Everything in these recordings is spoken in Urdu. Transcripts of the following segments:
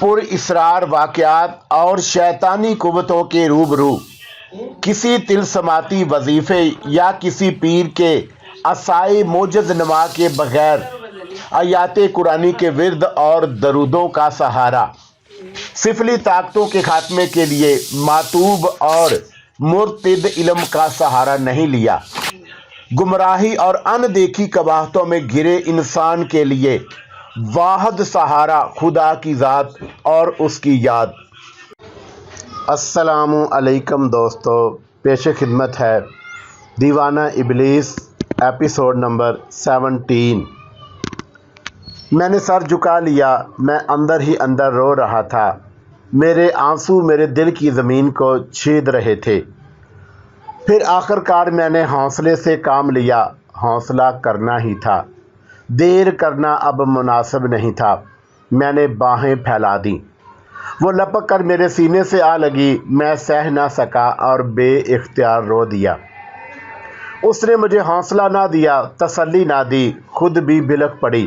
پر اسرار واقعات اور شیطانی قوتوں کے روبرو کسی طلسماتی وظیفے یا کسی پیر کے عصائے موجز نما کے بغیر آیات قرآنی کے ورد اور درودوں کا سہارا سفلی طاقتوں کے خاتمے کے لیے ماتوب اور مرتد علم کا سہارا نہیں لیا۔ گمراہی اور اندیکھی قباحتوں میں گرے انسان کے لیے واحد سہارا خدا کی ذات اور اس کی یاد۔ السلام علیکم دوستو، پیش خدمت ہے دیوانہ ابلیس ایپیسوڈ نمبر 17۔ میں نے سر جھکا لیا، میں اندر ہی اندر رو رہا تھا۔ میرے آنسو میرے دل کی زمین کو چھید رہے تھے۔ پھر آخر کار میں نے حوصلے سے کام لیا۔ حوصلہ کرنا ہی تھا، دیر کرنا اب مناسب نہیں تھا۔ میں نے باہیں پھیلا دیں، وہ لپک کر میرے سینے سے آ لگی۔ میں سہ نہ سکا اور بے اختیار رو دیا۔ اس نے مجھے حوصلہ نہ دیا، تسلی نہ دی، خود بھی بلک پڑی۔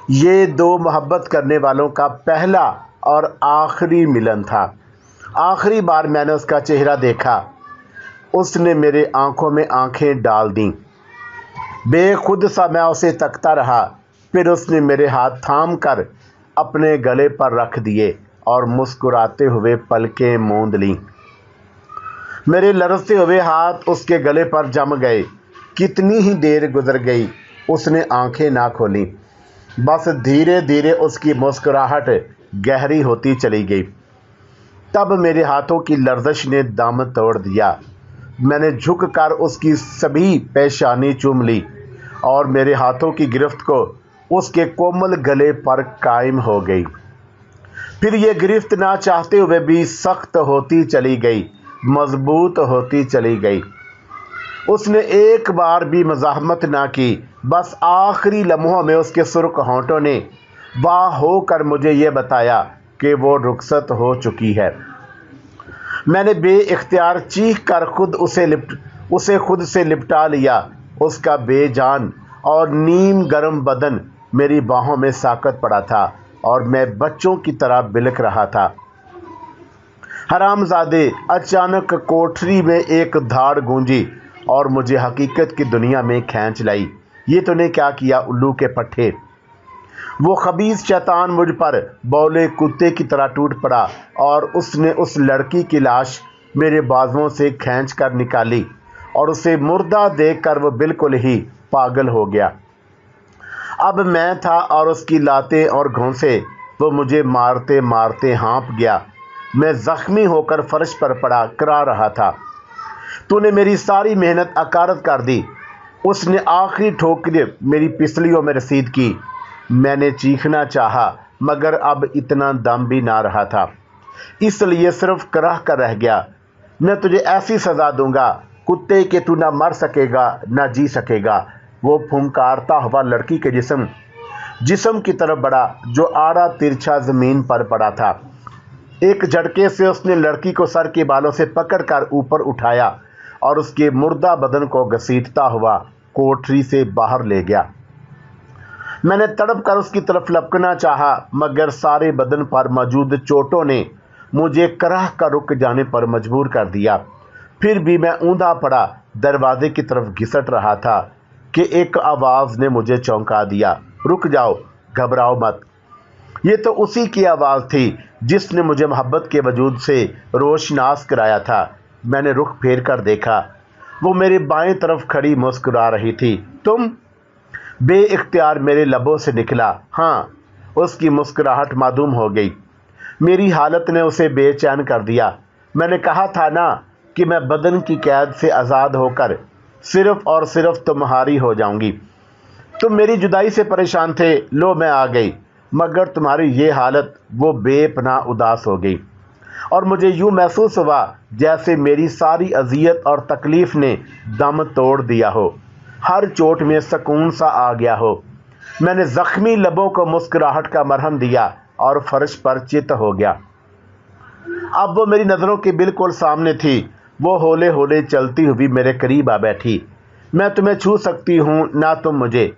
یہ دو محبت کرنے والوں کا پہلا اور آخری ملن تھا۔ آخری بار میں نے اس کا چہرہ دیکھا۔ اس نے میرے آنکھوں میں آنکھیں ڈال دیں۔ بے خود سا میں اسے تکتا رہا۔ پھر اس نے میرے ہاتھ تھام کر اپنے گلے پر رکھ دیے اور مسکراتے ہوئے پلکیں موند لیں۔ میرے لرزتے ہوئے ہاتھ اس کے گلے پر جم گئے۔ کتنی ہی دیر گزر گئی، اس نے آنکھیں نہ کھولیں۔ بس دھیرے دھیرے اس کی مسکراہٹ گہری ہوتی چلی گئی۔ تب میرے ہاتھوں کی لرزش نے دم توڑ دیا۔ میں نے جھک کر اس کی سبھی پیشانی چوم لی اور میرے ہاتھوں کی گرفت کو اس کے کومل گلے پر قائم ہو گئی۔ پھر یہ گرفت نہ چاہتے ہوئے بھی سخت ہوتی چلی گئی، مضبوط ہوتی چلی گئی۔ اس نے ایک بار بھی مزاحمت نہ کی۔ بس آخری لمحوں میں اس کے سرخ ہونٹوں نے واہ ہو کر مجھے یہ بتایا کہ وہ رخصت ہو چکی ہے۔ میں نے بے اختیار چیخ کر اسے خود سے لپٹا لیا۔ اس کا بے جان اور نیم گرم بدن میری باہوں میں ساکت پڑا تھا اور میں بچوں کی طرح بلک رہا تھا۔ حرامزادے! اچانک کوٹھری میں ایک دھاڑ گونجی اور مجھے حقیقت کی دنیا میں کھینچ لائی۔ یہ تو نے کیا کیا الو کے پٹھے! وہ خبیث شیطان مجھ پر بولے کتے کی طرح ٹوٹ پڑا اور اس نے اس لڑکی کی لاش میرے بازوؤں سے کھینچ کر نکالی اور اسے مردہ دیکھ کر وہ بالکل ہی پاگل ہو گیا۔ اب میں تھا اور اس کی لاتیں اور گھونسے۔ وہ مجھے مارتے مارتے ہانپ گیا۔ میں زخمی ہو کر فرش پر پڑا کرا رہا تھا۔ تو نے میری ساری محنت اکارت کر دی۔ اس نے آخری ٹھوکر میری پسلیوں میں رسید کی۔ میں نے چیخنا چاہا مگر اب اتنا دم بھی نہ رہا تھا، اس لیے صرف کرہ کر رہ گیا۔ میں تجھے ایسی سزا دوں گا کتے کہ تو نہ مر سکے گا نہ جی سکے گا۔ وہ پھنکارتا ہوا لڑکی کے جسم کی طرف بڑھا جو آڑا ترچھا زمین پر پڑا تھا۔ ایک جھٹکے سے اس نے لڑکی کو سر کے بالوں سے پکڑ کر اوپر اٹھایا اور اس کے مردہ بدن کو گھسیٹتا ہوا کوٹھری سے باہر لے گیا۔ میں نے تڑپ کر اس کی طرف لپکنا چاہا مگر سارے بدن پر موجود چوٹوں نے مجھے کرہ کر رک جانے پر مجبور کر دیا۔ پھر بھی میں اوندا پڑا دروازے کی طرف گھسٹ رہا تھا کہ ایک آواز نے مجھے چونکا دیا، رک جاؤ، گھبراؤ مت۔ یہ تو اسی کی آواز تھی جس نے مجھے محبت کے وجود سے روشناس کرایا تھا۔ میں نے رخ پھیر کر دیکھا، وہ میرے بائیں طرف کھڑی مسکرا رہی تھی۔ تم؟ بے اختیار میرے لبوں سے نکلا۔ ہاں۔ اس کی مسکراہٹ معدوم ہو گئی۔ میری حالت نے اسے بے چین کر دیا۔ میں نے کہا تھا نا کہ میں بدن کی قید سے آزاد ہو کر صرف اور صرف تمہاری ہو جاؤں گی۔ تم میری جدائی سے پریشان تھے، لو میں آ گئی، مگر تمہاری یہ حالت وہ بے پناہ اداس ہو گئی اور مجھے یوں محسوس ہوا جیسے میری ساری اذیت اور تکلیف نے دم توڑ دیا ہو، ہر چوٹ میں سکون سا آ گیا ہو۔ میں نے زخمی لبوں کو مسکراہٹ کا مرہم دیا اور فرش پر چت ہو گیا۔ اب وہ میری نظروں کے بالکل سامنے تھی۔ وہ ہولے ہولے چلتی ہوئی میرے قریب آ بیٹھی۔ میں تمہیں چھو سکتی ہوں، نہ تم مجھے،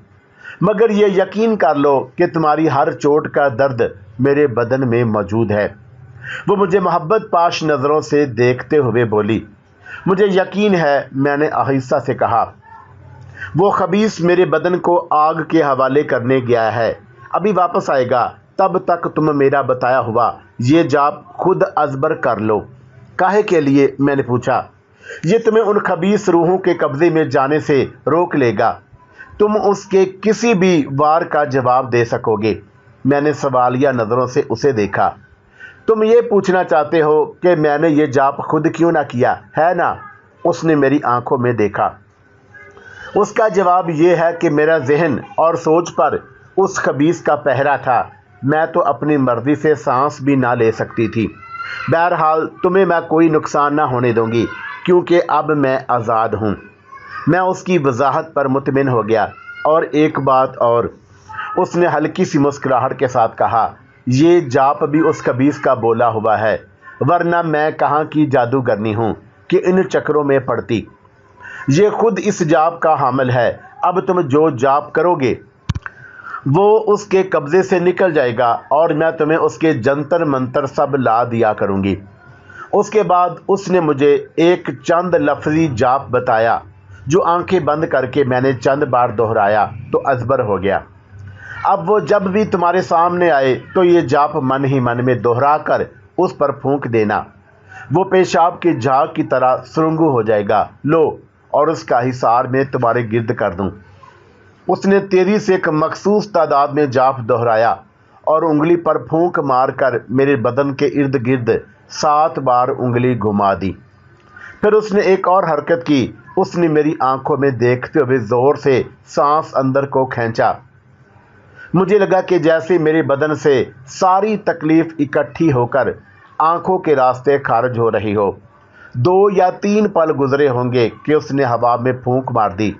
مگر یہ یقین کر لو کہ تمہاری ہر چوٹ کا درد میرے بدن میں موجود ہے۔ وہ مجھے محبت پاش نظروں سے دیکھتے ہوئے بولی۔ مجھے یقین ہے، میں نے آہستہ سے کہا، وہ خبیث میرے بدن کو آگ کے حوالے کرنے گیا ہے، ابھی واپس آئے گا، تب تک تم میرا بتایا ہوا یہ جاپ خود ازبر کر لو۔ کاہے کے لیے؟ میں نے پوچھا۔ یہ تمہیں ان خبیث روحوں کے قبضے میں جانے سے روک لے گا، تم اس کے کسی بھی وار کا جواب دے سکو گے۔ میں نے سوالیہ نظروں سے اسے دیکھا۔ تم یہ پوچھنا چاہتے ہو کہ میں نے یہ جاپ خود کیوں نہ کیا ہے نا؟ اس نے میری آنکھوں میں دیکھا۔ اس کا جواب یہ ہے کہ میرا ذہن اور سوچ پر اس خبیث کا پہرا تھا، میں تو اپنی مرضی سے سانس بھی نہ لے سکتی تھی۔ بہرحال تمہیں میں کوئی نقصان نہ ہونے دوں گی، کیونکہ اب میں آزاد ہوں۔ میں اس کی وضاحت پر مطمئن ہو گیا۔ اور ایک بات اور، اس نے ہلکی سی مسکراہٹ کے ساتھ کہا، یہ جاپ بھی اس خبیث کا بولا ہوا ہے، ورنہ میں کہاں کی جادوگرنی ہوں کہ ان چکروں میں پڑتی۔ یہ خود اس جاپ کا حامل ہے۔ اب تم جو جاپ کرو گے وہ اس کے قبضے سے نکل جائے گا، اور میں تمہیں اس کے جنتر منتر سب لا دیا کروں گی۔ اس کے بعد اس نے مجھے ایک چند لفظی جاپ بتایا، جو آنکھیں بند کر کے میں نے چند بار دہرایا تو ازبر ہو گیا۔ اب وہ جب بھی تمہارے سامنے آئے تو یہ جاپ من ہی من میں دہرا کر اس پر پھونک دینا، وہ پیشاب کی جھاگ کی طرح سرنگو ہو جائے گا، لو، اور اس کا حصار میں تمہارے گرد کر دوں۔ اس نے تیزی سے ایک مخصوص تعداد میں جاپ دہرایا اور انگلی پر پھونک مار کر میرے بدن کے ارد گرد 7 بار انگلی گھما دی۔ پھر اس نے ایک اور حرکت کی، اس نے میری آنکھوں میں دیکھتے ہوئے زور سے سانس اندر کو کھینچا۔ مجھے لگا کہ جیسے میرے بدن سے ساری تکلیف اکٹھی ہو کر آنکھوں کے راستے خارج ہو رہی ہو۔ 2 یا 3 پل گزرے ہوں گے کہ اس نے ہوا میں پھونک مار دی۔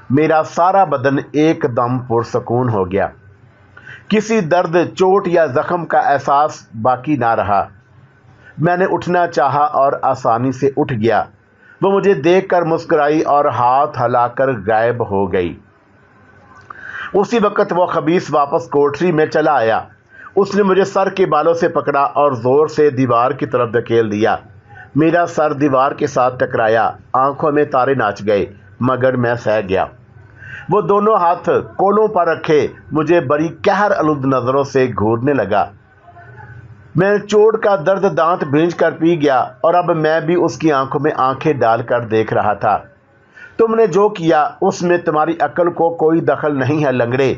میرا سارا بدن ایک دم پرسکون ہو گیا۔ کسی درد، چوٹ یا زخم کا احساس باقی نہ رہا۔ میں نے اٹھنا چاہا اور آسانی سے اٹھ گیا۔ وہ مجھے دیکھ کر مسکرائی اور ہاتھ ہلا کر غائب ہو گئی۔ اسی وقت وہ خبیث واپس کوٹری میں چلا آیا۔ اس نے مجھے سر کے بالوں سے پکڑا اور زور سے دیوار کی طرف دھکیل دیا۔ میرا سر دیوار کے ساتھ ٹکرایا، آنکھوں میں تارے ناچ گئے، مگر میں سہ گیا۔ وہ دونوں ہاتھ کولوں پر رکھے مجھے بڑی قہر آلود نظروں سے گھورنے لگا۔ میں چوٹ کا درد دانت بھینج کر پی گیا، اور اب میں بھی اس کی آنکھوں میں آنکھیں ڈال کر دیکھ رہا تھا۔ تم نے جو کیا اس میں تمہاری عقل کو کوئی دخل نہیں ہے لنگڑے،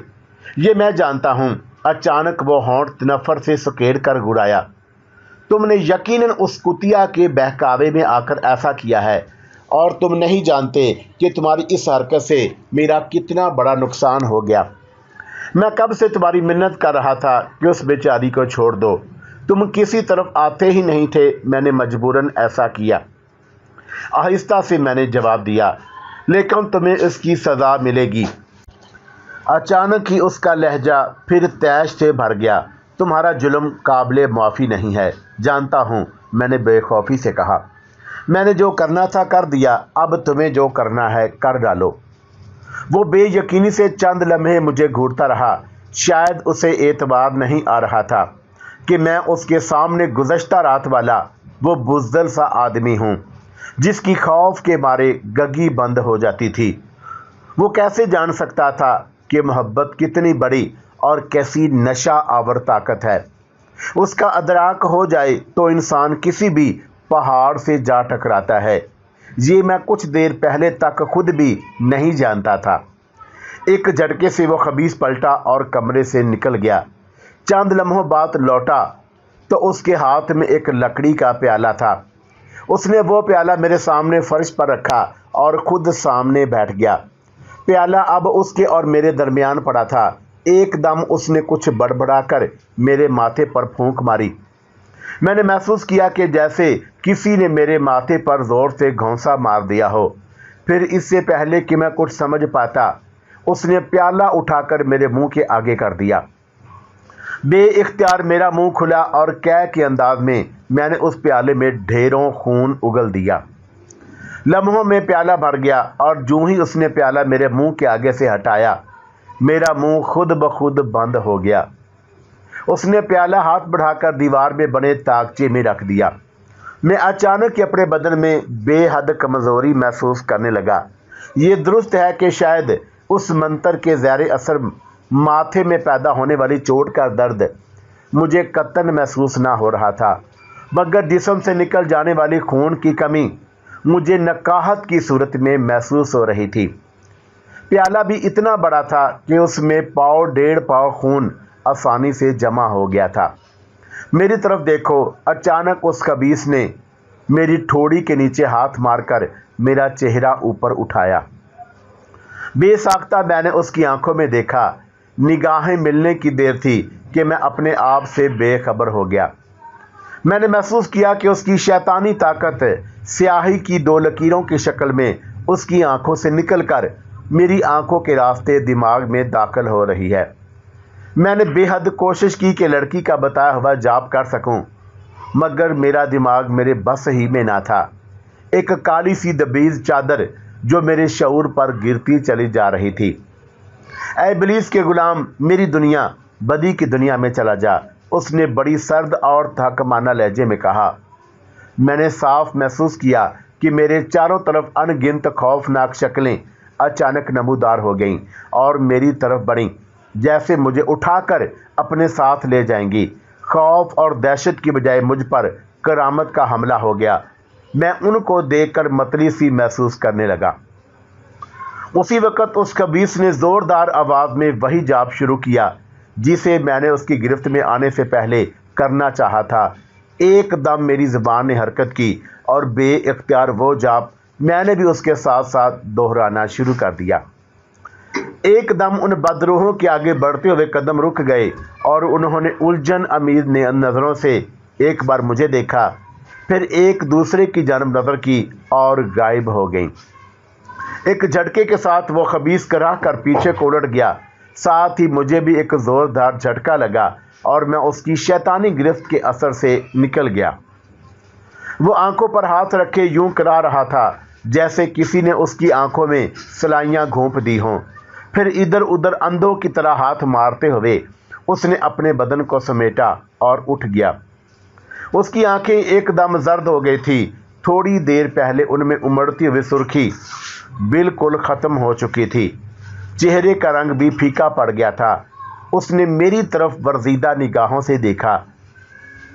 یہ میں جانتا ہوں۔ اچانک وہ ہونٹ تنفر سے سکیڑ کر گڑایا۔ تم نے یقیناً اس کتیا کے بہکاوے میں آ کر ایسا کیا ہے، اور تم نہیں جانتے کہ تمہاری اس حرکت سے میرا کتنا بڑا نقصان ہو گیا۔ میں کب سے تمہاری منت کر رہا تھا کہ اس بیچاری کو چھوڑ دو، تم کسی طرف آتے ہی نہیں تھے، میں نے مجبوراً ایسا کیا۔ آہستہ سے میں نے جواب دیا، لیکن تمہیں اس کی سزا ملے گی۔ اچانک ہی اس کا لہجہ پھر طیش سے بھر گیا۔ تمہارا ظلم قابل معافی نہیں ہے، جانتا ہوں، میں نے بے خوفی سے کہا۔ میں نے جو کرنا تھا کر دیا، اب تمہیں جو کرنا ہے کر ڈالو۔ وہ بے یقینی سے چند لمحے مجھے گھورتا رہا۔ شاید اسے اعتبار نہیں آ رہا تھا کہ میں اس کے سامنے گزشتہ رات والا وہ بزدل سا آدمی ہوں، جس کی خوف کے مارے گگی بند ہو جاتی تھی۔ وہ کیسے جان سکتا تھا کہ محبت کتنی بڑی اور کیسی نشہ آور طاقت ہے؟ اس کا ادراک ہو جائے تو انسان کسی بھی پہاڑ سے جا ٹکراتا ہے۔ یہ میں کچھ دیر پہلے تک خود بھی نہیں جانتا تھا۔ ایک جھٹکے سے وہ خبیث پلٹا اور کمرے سے نکل گیا۔ چند لمحوں بعد لوٹا تو اس کے ہاتھ میں ایک لکڑی کا پیالہ تھا۔ اس نے وہ پیالہ میرے سامنے فرش پر رکھا اور خود سامنے بیٹھ گیا۔ پیالہ اب اس کے اور میرے درمیان پڑا تھا۔ ایک دم اس نے کچھ بڑبڑا کر میرے ماتھے پر پھونک ماری۔ میں نے محسوس کیا کہ جیسے کسی نے میرے ماتھے پر زور سے گھونسا مار دیا ہو۔ پھر اس سے پہلے کہ میں کچھ سمجھ پاتا، اس نے پیالہ اٹھا کر میرے منہ کے آگے کر دیا۔ بے اختیار میرا منہ کھلا اور قے کے انداز میں نے اس پیالے میں ڈھیروں خون اگل دیا۔ لمحوں میں پیالہ بھر گیا، اور جوں ہی اس نے پیالہ میرے منہ کے آگے سے ہٹایا، میرا منہ خود بخود بند ہو گیا۔ اس نے پیالہ ہاتھ بڑھا کر دیوار میں بنے تاکچے میں رکھ دیا۔ میں اچانک اپنے بدن میں بے حد کمزوری محسوس کرنے لگا۔ یہ درست ہے کہ شاید اس منتر کے زیر اثر ماتھے میں پیدا ہونے والی چوٹ کا درد مجھے قطعاً محسوس نہ ہو رہا تھا، مگر جسم سے نکل جانے والی خون کی کمی مجھے نقاہت کی صورت میں محسوس ہو رہی تھی۔ پیالہ بھی اتنا بڑا تھا کہ اس میں پاؤ ڈیڑھ پاؤ خون آسانی سے جمع ہو گیا تھا۔ میری طرف دیکھو، اچانک اس خبیث نے میری ٹھوڑی کے نیچے ہاتھ مار کر میرا چہرہ اوپر اٹھایا۔ بے ساختہ میں نے اس کی آنکھوں میں دیکھا۔ نگاہیں ملنے کی دیر تھی کہ میں اپنے آپ سے بے خبر ہو گیا۔ میں نے محسوس کیا کہ اس کی شیطانی طاقت سیاہی کی دو لکیروں کی شکل میں اس کی آنکھوں سے نکل کر میری آنکھوں کے راستے دماغ میں داخل ہو رہی ہے۔ میں نے بے حد کوشش کی کہ لڑکی کا بتایا ہوا جاپ کر سکوں، مگر میرا دماغ میرے بس ہی میں نہ تھا۔ ایک کالی سی دبیز چادر جو میرے شعور پر گرتی چلی جا رہی تھی۔ اے ابلیس کے غلام، میری دنیا بدی کی دنیا میں چلا جا، اس نے بڑی سرد اور تحقمانہ لہجے میں کہا۔ میں نے صاف محسوس کیا کہ میرے چاروں طرف ان گنت خوفناک شکلیں اچانک نمودار ہو گئیں اور میری طرف بڑھیں، جیسے مجھے اٹھا کر اپنے ساتھ لے جائیں گی۔ خوف اور دہشت کی بجائے مجھ پر کرامت کا حملہ ہو گیا۔ میں ان کو دیکھ کر متلی سی محسوس کرنے لگا۔ اسی وقت اس خبیث نے زوردار آواز میں وہی جاپ شروع کیا جسے میں نے اس کی گرفت میں آنے سے پہلے کرنا چاہا تھا۔ ایک دم میری زبان نے حرکت کی اور بے اختیار وہ جاپ میں نے بھی اس کے ساتھ ساتھ دہرانا شروع کر دیا۔ ایک دم ان بدروحوں کے آگے بڑھتے ہوئے قدم رک گئے اور انہوں نے الجھن امید نظروں سے ایک بار مجھے دیکھا، پھر ایک دوسرے کی جانب نظر کی اور غائب ہو گئیں۔ ایک جھٹکے کے ساتھ وہ خبیث کراہ کر پیچھے کو الٹ گیا، ساتھ ہی مجھے بھی ایک زوردار جھٹکا لگا اور میں اس کی شیطانی گرفت کے اثر سے نکل گیا۔ وہ آنکھوں پر ہاتھ رکھے یوں کرا رہا تھا جیسے کسی نے اس کی آنکھوں میں سلائیاں گھونپ دی ہوں۔ پھر ادھر ادھر اندھوں کی طرح ہاتھ مارتے ہوئے اس نے اپنے بدن کو سمیٹا اور اٹھ گیا۔ اس کی آنکھیں ایک دم زرد ہو گئی تھی۔ تھوڑی دیر پہلے ان میں امڑتی ہوئی سرخی بالکل ختم ہو چکی تھی۔ چہرے کا رنگ بھی پھیکا پڑ گیا تھا۔ اس نے میری طرف ورزیدہ نگاہوں سے دیکھا۔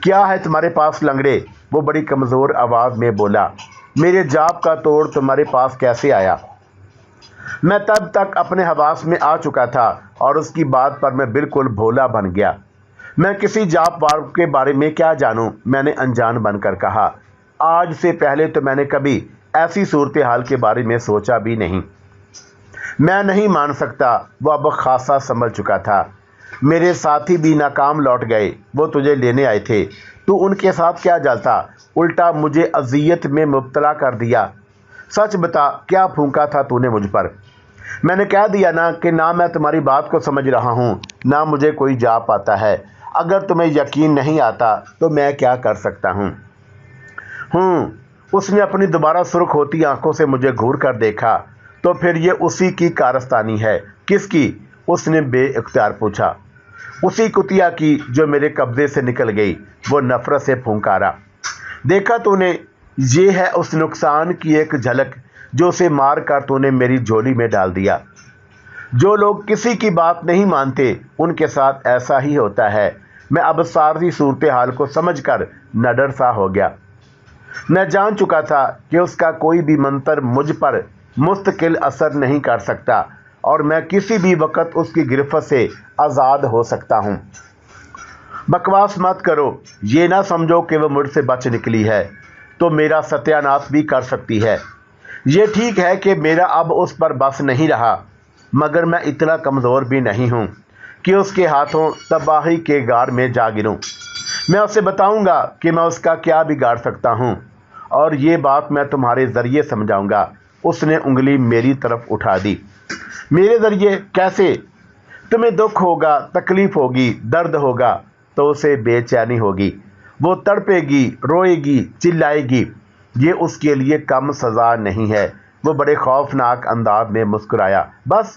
کیا ہے تمہارے پاس لنگڑے؟ وہ بڑی کمزور آواز میں بولا۔ میرے جاپ کا توڑ تمہارے پاس کیسے آیا؟ میں تب تک اپنے حواس میں آ چکا تھا اور اس کی بات پر میں بالکل بھولا بن گیا۔ میں کسی جاپ وار کے بارے میں کیا جانوں، میں نے انجان بن کر کہا۔ آج سے پہلے تو میں نے کبھی ایسی صورتحال کے بارے میں سوچا بھی نہیں۔ میں نہیں مان سکتا، وہ اب خاصا سنبھل چکا تھا۔ میرے ساتھی بھی ناکام لوٹ گئے، وہ تجھے لینے آئے تھے، تو ان کے ساتھ کیا جلتا، الٹا مجھے اذیت میں مبتلا کر دیا۔ سچ بتا، کیا پھونکا تھا تو نے مجھ پر؟ میں نے کہہ دیا نا کہ نہ میں تمہاری بات کو سمجھ رہا ہوں، نہ مجھے کوئی جاپ آتا ہے۔ اگر تمہیں یقین نہیں آتا تو میں کیا کر سکتا ہوں؟ اس نے اپنی دوبارہ سرخ ہوتی آنکھوں سے مجھے گھور کر دیکھا۔ تو پھر یہ اسی کی کارستانی ہے۔ کس کی؟ اس نے بے اختیار پوچھا۔ اسی کتیا کی جو میرے قبضے سے نکل گئی، وہ نفرت سے پھونکارا۔ دیکھا تو نے، یہ ہے اس نقصان کی ایک جھلک جو اسے مار کر تو نے میری جھولی میں ڈال دیا۔ جو لوگ کسی کی بات نہیں مانتے ان کے ساتھ ایسا ہی ہوتا ہے۔ میں اب ساری صورتحال کو سمجھ کر نڈر سا ہو گیا۔ میں جان چکا تھا کہ اس کا کوئی بھی منتر مجھ پر مستقل اثر نہیں کر سکتا اور میں کسی بھی وقت اس کی گرفت سے آزاد ہو سکتا ہوں۔ بکواس مت کرو، یہ نہ سمجھو کہ وہ مجھ سے بچ نکلی ہے تو میرا ستیہ ناش بھی کر سکتی ہے۔ یہ ٹھیک ہے کہ میرا اب اس پر بس نہیں رہا، مگر میں اتنا کمزور بھی نہیں ہوں کہ اس کے ہاتھوں تباہی کے غار میں جا گروں۔ میں اسے بتاؤں گا کہ میں اس کا کیا بگاڑ سکتا ہوں، اور یہ بات میں تمہارے ذریعے سمجھاؤں گا۔ اس نے انگلی میری طرف اٹھا دی۔ میرے ذریعے کیسے؟ تمہیں دکھ ہوگا، تکلیف ہوگی، درد ہوگا تو اسے بے چینی ہوگی، وہ تڑپے گی، روئے گی، چلائے گی۔ یہ اس کے لیے کم سزا نہیں ہے۔ وہ بڑے خوفناک انداز میں مسکرایا۔ بس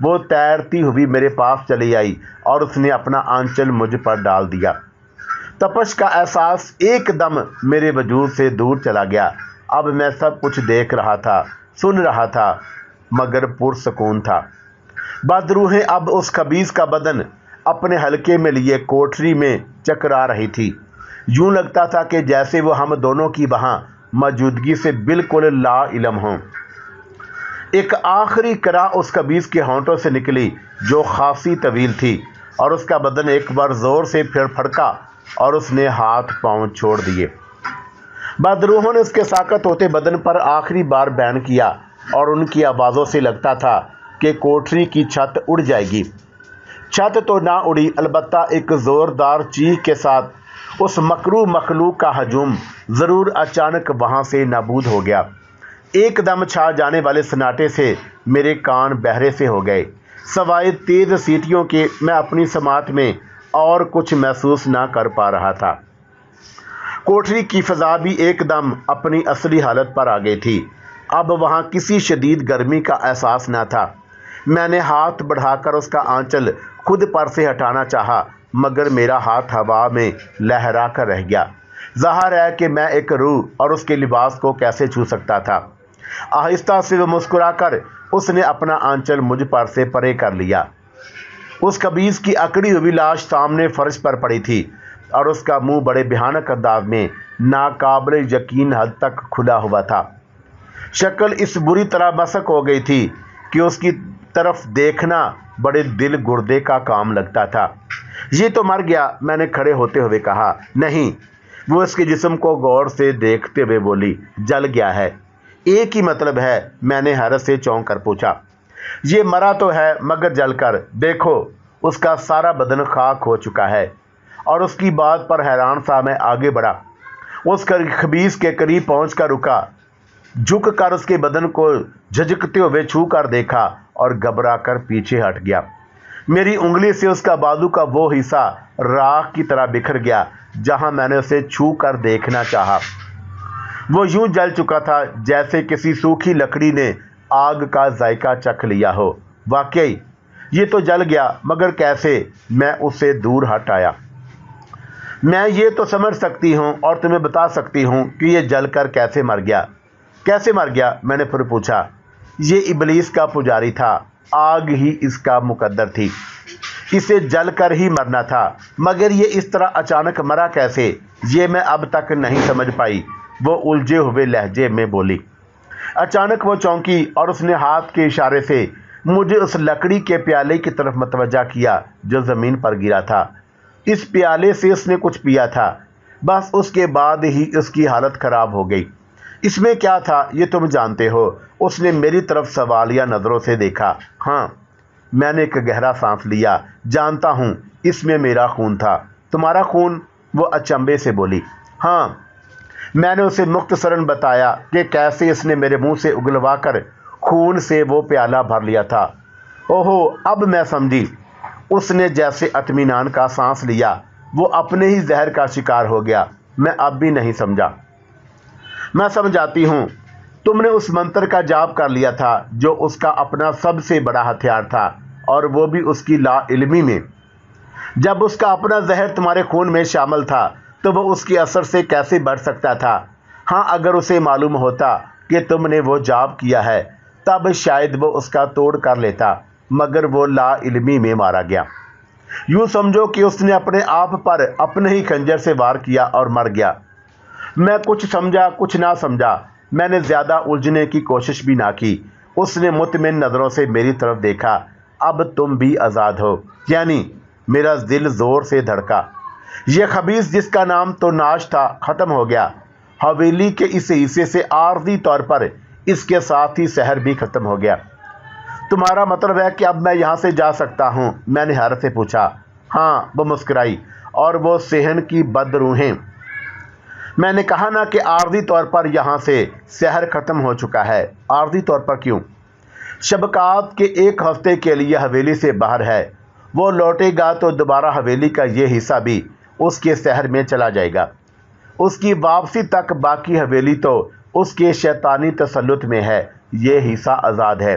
وہ تیرتی ہوئی میرے پاس چلی آئی اور اس نے اپنا آنچل مجھ پر ڈال دیا۔ تپش کا احساس ایک دم میرے وجود سے دور چلا گیا۔ اب میں سب کچھ دیکھ رہا تھا، سن رہا تھا، مگر پرسکون تھا۔ بدروحیں اب اس خبیث کا بدن اپنے حلقے میں لیے کوٹری میں چکرا رہی تھی۔ یوں لگتا تھا کہ جیسے وہ ہم دونوں کی وہاں موجودگی سے بالکل لا علم ہوں۔ ایک آخری کرا اس خبیث کے ہونٹوں سے نکلی جو خاصی طویل تھی، اور اس کا بدن ایک بار زور سے پھر پھڑکا اور اس نے ہاتھ پاؤں چھوڑ دیے۔ بدروحوں نے اس کے ساکت ہوتے بدن پر آخری بار بین کیا اور ان کی آوازوں سے لگتا تھا کہ کوٹری کی چھت اڑ جائے گی۔ چھت تو نہ اڑی، البتہ ایک زوردار چیخ کے ساتھ اس مکروہ مخلوق کا ہجوم ضرور اچانک وہاں سے نابود ہو گیا۔ ایک دم چھا جانے والے سناٹے سے میرے کان بہرے سے ہو گئے۔ سوائے تیز سیٹیوں کے میں اپنی سماعت میں اور کچھ محسوس نہ کر پا رہا تھا۔ کوٹری کی فضا بھی ایک دم اپنی اصلی حالت پر آ گئی تھی۔ اب وہاں کسی شدید گرمی کا احساس نہ تھا۔ میں نے ہاتھ بڑھا کر اس کا آنچل خود پر سے ہٹانا چاہا، مگر میرا ہاتھ ہوا میں لہرا کر رہ گیا۔ ظاہر ہے کہ میں ایک روح اور اس کے لباس کو کیسے چھو سکتا تھا۔ آہستہ سے وہ مسکرا کر اس نے اپنا آنچل مجھ پر سے پرے کر لیا۔ اس خبیث کی اکڑی ہوئی لاش سامنے فرش پر پڑی تھی اور اس کا منہ بڑے بھیانک انداز میں ناقابل یقین حد تک کھلا ہوا تھا۔ شکل اس بری طرح مسخ ہو گئی تھی کہ اس کی طرف دیکھنا بڑے دل گردے کا کام لگتا تھا۔ یہ تو مر گیا، میں نے کھڑے ہوتے ہوئے کہا۔ نہیں، وہ اس کے جسم کو غور سے دیکھتے ہوئے بولی۔ جل گیا ہے؟ ایک ہی مطلب ہے، میں نے حیرت سے چونک کر پوچھا۔ یہ مرا تو ہے مگر جل کر، دیکھو اس کا سارا بدن خاک ہو چکا ہے۔ اور اس کی بات پر حیران سا میں آگے بڑھا، اس خبیث کے قریب پہنچ کر رکا، جھک کر اس کے بدن کو جھجکتے ہوئے چھو کر دیکھا اور گھبرا کر پیچھے ہٹ گیا۔ میری انگلی سے اس کا بازو کا وہ حصہ راکھ کی طرح بکھر گیا جہاں میں نے اسے چھو کر دیکھنا چاہا۔ وہ یوں جل چکا تھا جیسے کسی سوکھی لکڑی نے آگ کا ذائقہ چکھ لیا ہو۔ واقعی یہ تو جل گیا، مگر کیسے؟ میں اس سے دور ہٹ آیا۔ میں یہ تو سمجھ سکتی ہوں اور تمہیں بتا سکتی ہوں کہ یہ جل کر کیسے مر گیا۔ کیسے مر گیا؟ میں نے پھر پوچھا۔ یہ ابلیس کا پجاری تھا، آگ ہی اس کا مقدر تھی، اسے جل کر ہی مرنا تھا، مگر یہ اس طرح اچانک مرا کیسے، یہ میں اب تک نہیں سمجھ پائی، وہ الجھے ہوئے لہجے میں بولی۔ اچانک وہ چونکی اور اس نے ہاتھ کے اشارے سے مجھے اس لکڑی کے پیالے کی طرف متوجہ کیا جو زمین پر گرا تھا۔ اس پیالے سے اس نے کچھ پیا تھا، بس اس کے بعد ہی اس کی حالت خراب ہو گئی۔ اس میں کیا تھا یہ تم جانتے ہو؟ اس نے میری طرف سوالیہ نظروں سے دیکھا۔ ہاں، میں نے ایک گہرا سانس لیا۔ جانتا ہوں، اس میں میرا خون تھا۔ تمہارا خون؟ وہ اچنبھے سے بولی۔ ہاں، میں نے اسے مختصراً بتایا کہ کیسے اس نے میرے منہ سے اگلوا کر خون سے وہ پیالہ بھر لیا تھا۔ اوہو، اب میں سمجھی۔ اس نے جیسے اطمینان کا سانس لیا، وہ اپنے ہی زہر کا شکار ہو گیا۔ میں اب بھی نہیں سمجھا۔ میں سمجھاتی ہوں، تم نے اس منتر کا جاپ کر لیا تھا جو اس کا اپنا سب سے بڑا ہتھیار تھا، اور وہ بھی اس کی لا علمی میں۔ جب اس کا اپنا زہر تمہارے خون میں شامل تھا تو وہ اس کے اثر سے کیسے بڑھ سکتا تھا؟ ہاں، اگر اسے معلوم ہوتا کہ تم نے وہ جاپ کیا ہے تب شاید وہ اس کا توڑ کر لیتا، مگر وہ لا علمی میں مارا گیا۔ یوں سمجھو کہ اس نے اپنے آپ پر اپنے ہی خنجر سے وار کیا اور مر گیا۔ میں کچھ سمجھا کچھ نہ سمجھا، میں نے زیادہ الجھنے کی کوشش بھی نہ کی۔ اس نے مطمئن نظروں سے میری طرف دیکھا۔ اب تم بھی آزاد ہو؟ یعنی؟ میرا دل زور سے دھڑکا۔ یہ خبیث جس کا نام تو ناش تھا ختم ہو گیا۔ حویلی کے اس حصے سے عارضی طور پر اس کے ساتھ ہی شہر بھی ختم ہو گیا۔ تمہارا مطلب ہے کہ اب میں یہاں سے جا سکتا ہوں؟ میں نے حیرت سے پوچھا۔ ہاں، وہ مسکرائی۔ اور وہ صحن کی بدروحیں؟ میں نے کہا نا کہ عارضی طور پر یہاں سے شہر ختم ہو چکا ہے۔ عارضی طور پر کیوں؟ شبکات کے ایک ہفتے کے لیے حویلی سے باہر ہے۔ وہ لوٹے گا تو دوبارہ حویلی کا یہ حصہ بھی اس کے شہر میں چلا جائے گا۔ اس کی واپسی تک باقی حویلی تو اس کے شیطانی تسلط میں ہے، یہ حصہ آزاد ہے۔